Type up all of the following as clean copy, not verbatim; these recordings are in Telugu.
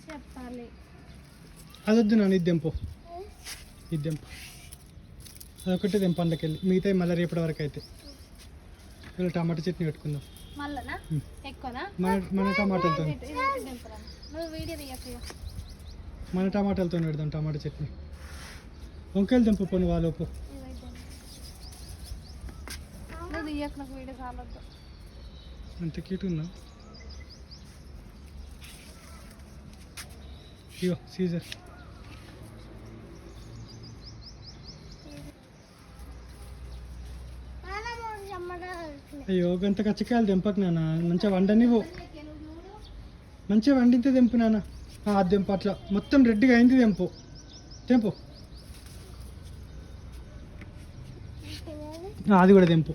చెప్పాలి. అదొద్దు నాన్న, ఇది దెంపు, ఇది దెంపు, అదొకటి దెంపు అందుకెళ్ళి, మిగతా మళ్ళీ రేపటి వరకు అయితే ఇలా టమాటా చట్నీ పెట్టుకుందాం. మన టమాటాలతో మన టమాటాలతో పెడదాం టమాటా చట్నీ. వంకాయలు దెంపు పోను వాళ్ళకు అంత క్యూట్ ఉన్నా. ఇగో సీజర్, అయ్యో గంత కచ్చకాయలు దెంపకు నాన్న, మంచిగా వండనివ్వు, మంచిగా వండితే దెంపు నాన్న. అది దెంపు, అట్లా మొత్తం రెడ్డిగా అయింది దెంపు, తెంపు, అది కూడా దెంపు,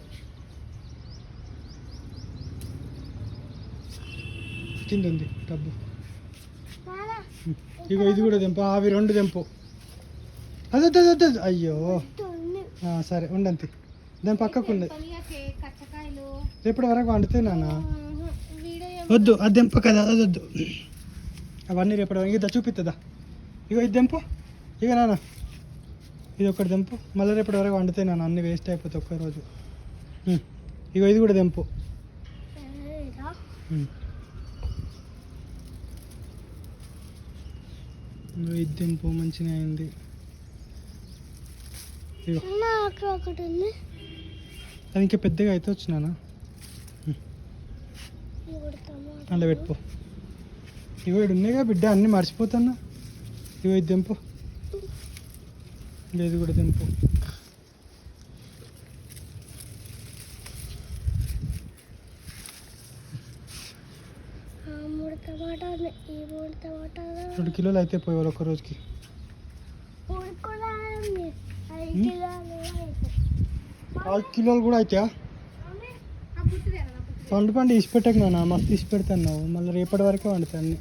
కింద ఉంది డబ్బు. ఇగో ఇది కూడా దెంపు, అవి రెండు దెంపు. అదే అయ్యో సరే ఉండంతి, దాని పక్కకు ఉంది, రేపటి వరకు వండితే నాన్న. వద్దు అది దెంప కదా, అది వద్దు, అవన్నీ రేపటి వరకు ఇదా చూపిస్తుందా. ఇగో ఇది దెంపు, ఇక నాన్న ఇది ఒకటి దెంపు, మళ్ళీ రేపటి వరకు వండితే నాన్న, అన్నీ వేస్ట్ అయిపోతాయి ఒక్కరోజు. ఇగో ఇది కూడా దెంపు, ఇది దెంపు, మంచిగా అయింది. ఇగో అది ఇంకా పెద్దగా అయితే వచ్చినానా, అలా పెట్టుకో. ఇగో ఇడు ఉన్నాయిగా బిడ్డ, అన్నీ మర్చిపోతున్నా. ఇగో ఇది దెంపు, ఇది కూడా దెంపు. రెండు కిలోలు అయితే పోయేవారు ఒక్క రోజుకి. 4 కిలోలు కూడా అవుతాయా? పండు ఇసి పెట్టకు నాన్న, మస్తు ఇసి పెడతాను, మళ్ళీ రేపటి వరకే వండుతాను అన్ని.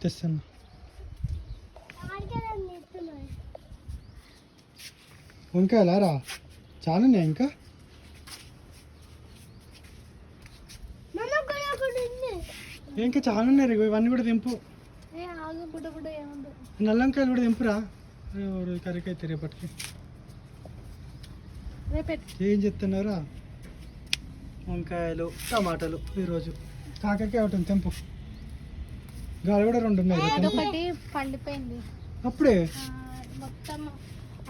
తెస్తాను. వంకాయలా రా, చాలా ఉన్నాయి ఇంకా. ఇంకా చాలా ఉన్నాయి, ఇవన్నీ కూడా తెంపు. నల్లంకాయలు కూడా తెంపురా, కర్రీకి అయితే రేపటికి. ఏం చెప్తున్నారా? వంకాయలు టమాటాలు ఈరోజు. కాకరకాయ ఒకటి తెంపు, గాలి కూడా 2 ఉన్నాయి. పండిపోయింది అప్పుడే. మొత్తం